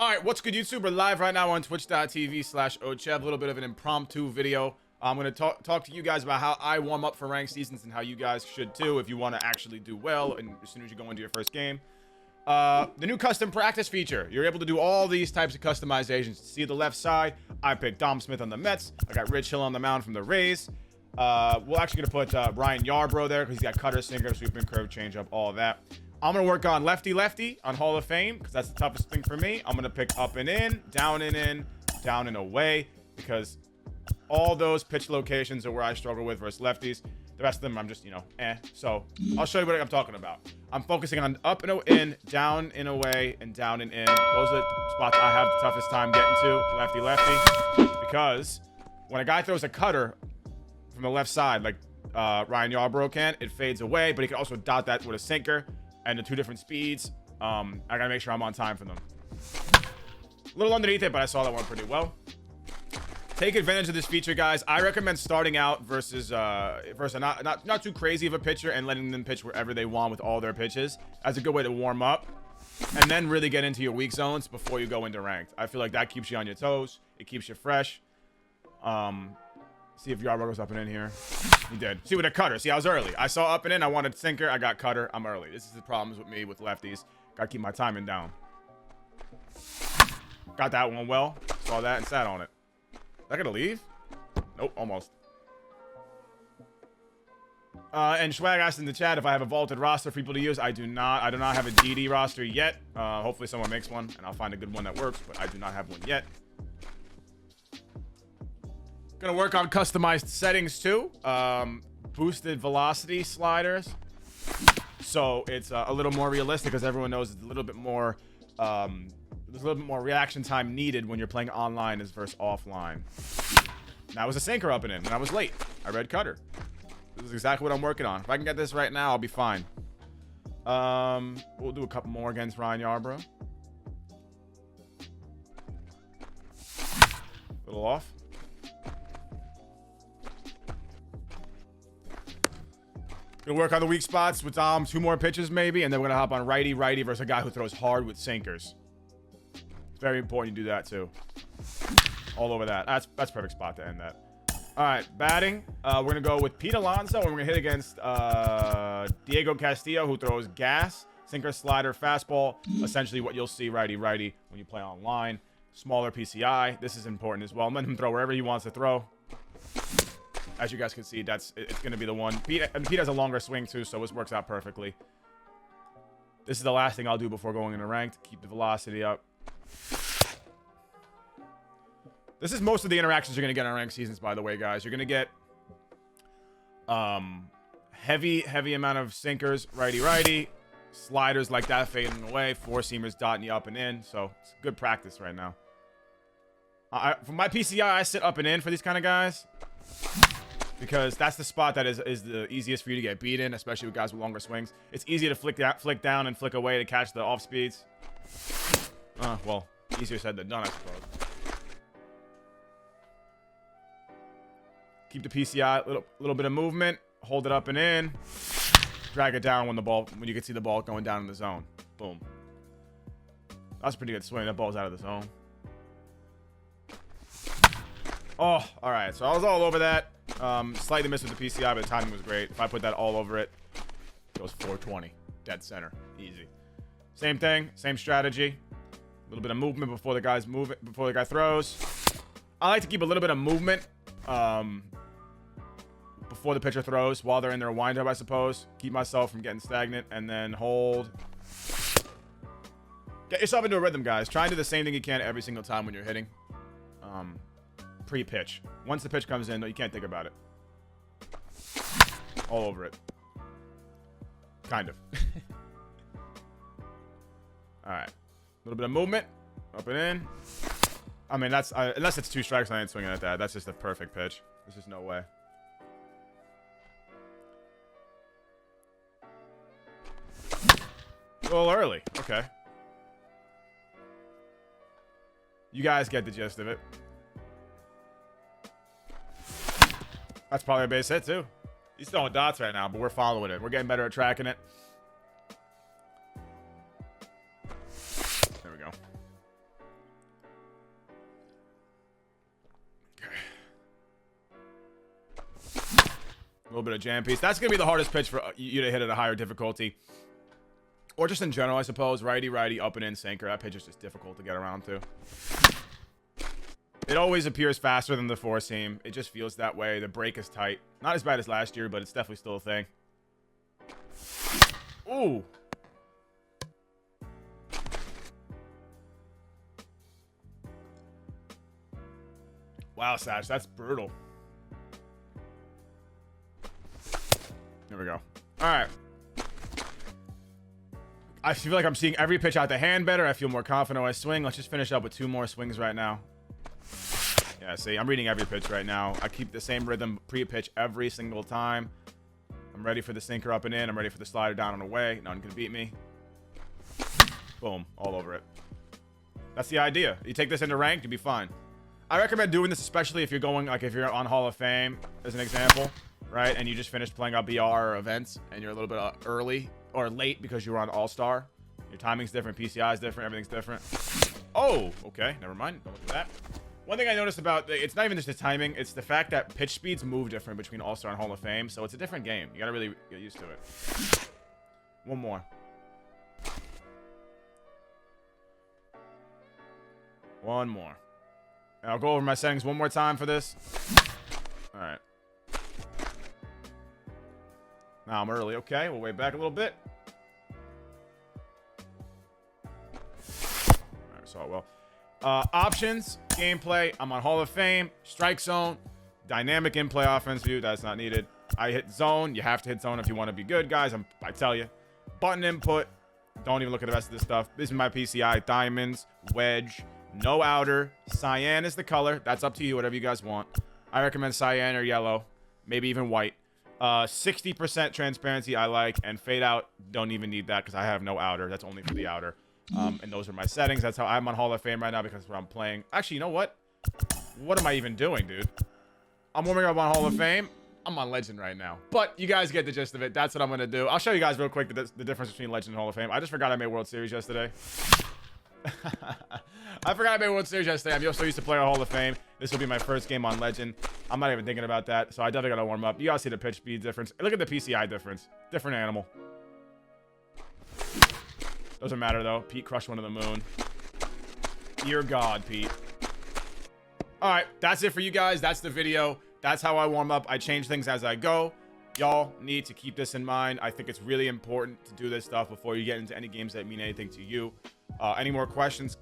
All right, what's good, YouTube? We're live right now on twitch.tv/OhChev. A little bit of an impromptu video. I'm going to talk to you guys about how I warm up for ranked seasons and how you guys should too if you want to actually do well and as soon as you go into your first game. The new custom practice feature. You're able to do all these types of customizations. See the left side, I picked Dom Smith on the Mets. I got Rich Hill on the mound from the Rays. We're actually going to put Ryan Yarbrough there because he's got cutter, sinker, sweep, and curve, changeup, all of that. I'm going to work on lefty on Hall of Fame because that's the toughest thing for me. I'm going to pick up and in, down and away because all those pitch locations are where I struggle with versus lefties. The rest of them, I'm just, So I'll show you what I'm talking about. I'm focusing on up and in, down and away, and down and in. Those are the spots I have the toughest time getting to, lefty, because when a guy throws a cutter from the left side, like Ryan Yarbrough can, it fades away, but he can also dot that with a sinker. And the two different speeds, I gotta make sure I'm on time for them. A little underneath it, but I saw that one pretty well. Take advantage of this feature, guys. I recommend starting out versus not too crazy of a pitcher and letting them pitch wherever they want with all their pitches. That's a good way to warm up, and then really get into your weak zones before you go into ranked. I feel like that keeps you on your toes. It keeps you fresh. See if Yarbrough goes up and in here. He did. See with a cutter. See, I was early. I saw up and in. I wanted sinker. I got cutter. I'm early. This is the problems with me with lefties. Got to keep my timing down. Got that one well. Saw that and sat on it. Is that going to leave? Nope, almost. And Schwag asked in the chat if I have a vaulted roster for people to use. I do not. I do not have a DD roster yet. Hopefully someone makes one, and I'll find a good one that works, but I do not have one yet. Gonna work on customized settings too. Boosted velocity sliders, so it's a little more realistic because everyone knows it's a little bit more there's a little bit more reaction time needed when you're playing online as versus offline. That was a sinker up and in, and I was late. I read cutter. This is exactly what I'm working on. If I can get this right now, I'll be fine. We'll do a couple more against Ryan Yarbrough. A little off. Gonna work on the weak spots with Dom, 2 more pitches maybe, and then we're gonna hop on righty versus a guy who throws hard with sinkers. It's very important you do that too. All over that. That's perfect spot to end that. All right, batting. We're gonna go with Pete Alonso, and we're gonna hit against Diego Castillo, who throws gas, sinker, slider, fastball. Essentially, what you'll see righty when you play online. Smaller PCI. This is important as well. I'm letting him throw wherever he wants to throw. As you guys can see, it's going to be the one. Pete has a longer swing too, so this works out perfectly. This is the last thing I'll do before going into ranked. Keep the velocity up. This is most of the interactions you're going to get on ranked seasons, by the way, guys. You're going to get heavy amount of sinkers, righty, sliders like that fading away, 4-seamers dotting you up and in. So it's good practice right now. For my PCI, I sit up and in for these kind of guys, because that's the spot that is the easiest for you to get beat in, especially with guys with longer swings. It's easy to flick down and flick away to catch the off speeds. Well, easier said than done, I suppose. Keep the PCI, little bit of movement, hold it up and in, drag it down when you can see the ball going down in the zone. Boom. That's a pretty good swing. That ball's out of the zone. Oh, all right. So I was all over that. Slightly missed with the PCI, but the timing was great. If I put that all over it, it goes 420. Dead center. Easy. Same thing. Same strategy. A little bit of movement before the guy throws. I like to keep a little bit of movement before the pitcher throws while they're in their windup, I suppose. Keep myself from getting stagnant, and then hold. Get yourself into a rhythm, guys. Try and do the same thing you can every single time when you're hitting. Pre-pitch. Once the pitch comes in, no, you can't think about it. All over it. Kind of. All right. A little bit of movement. Up and in. I mean, that's... unless it's 2 strikes, I ain't swinging at that. That's just a perfect pitch. There's just no way. A little early. Okay. You guys get the gist of it. That's probably a base hit, too. He's throwing dots right now, but we're following it. We're getting better at tracking it. There we go. little bit of jam piece. That's going to be the hardest pitch for you to hit at a higher difficulty. Or just in general, I suppose. Righty, righty, up and in, sinker. That pitch is just difficult to get around to. It always appears faster than the four seam. It just feels that way. The break is tight. Not as bad as last year, but it's definitely still a thing. Ooh. Wow, Sash, that's brutal. There we go. All right. I feel like I'm seeing every pitch out the hand better. I feel more confident when I swing. Let's just finish up with 2 more swings right now. Yeah, see, I'm reading every pitch right now. I keep the same rhythm pre-pitch every single time. I'm ready for the sinker up and in. I'm ready for the slider down and away. No one can beat me. Boom, all over it. That's the idea. You take this into ranked, you'll be fine. I recommend doing this, especially if you're going, like if you're on Hall of Fame, as an example, right? And you just finished playing up BR or events, and you're a little bit early or late because you were on All-Star. Your timing's different, PCI is different, everything's different. Oh, okay, never mind. Don't look at that. One thing I noticed about, it's not even just the timing, it's the fact that pitch speeds move different between All-Star and Hall of Fame, so it's a different game. You gotta really get used to it. One more. One more. And I'll go over my settings one more time for this. All right. Now I'm early. Okay, we'll wait back a little bit. All right, saw it well. Options, gameplay. I'm on Hall of Fame, strike zone, dynamic in-play offense view. That's not needed. I hit zone. You have to hit zone if you want to be good, guys. I tell you. Button input. Don't even look at the rest of this stuff. This is my PCI. Diamonds, wedge, no outer. Cyan is the color. That's up to you, whatever you guys want. I recommend cyan or yellow, maybe even white. 60% transparency I like, and fade out, don't even need that because I have no outer. That's only for the outer. And those are my settings. That's how I'm on Hall of Fame right now because where I'm playing. Actually, you know what? What am I even doing, dude? I'm warming up on Hall of Fame. I'm on Legend right now. But you guys get the gist of it. That's what I'm going to do. I'll show you guys real quick the difference between Legend and Hall of Fame. I just forgot I made World Series yesterday. I forgot I made World Series yesterday. I'm so used to playing Hall of Fame. This will be my first game on Legend. I'm not even thinking about that. So I definitely got to warm up. You guys see the pitch speed difference. Look at the PCI difference. Different animal. Doesn't matter, though. Pete crushed one to the moon. Dear God, Pete. All right. That's it for you guys. That's the video. That's how I warm up. I change things as I go. Y'all need to keep this in mind. I think it's really important to do this stuff before you get into any games that mean anything to you. Any more questions,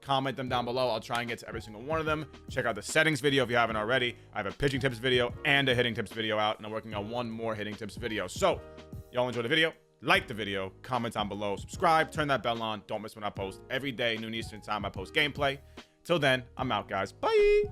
comment them down below. I'll try and get to every single one of them. Check out the settings video if you haven't already. I have a pitching tips video and a hitting tips video out, and I'm working on one more hitting tips video. So, y'all enjoy the video. Like the video, comment down below, subscribe, turn that bell on. Don't miss when I post. Every day, noon Eastern time, I post gameplay. Till then, I'm out, guys. Bye!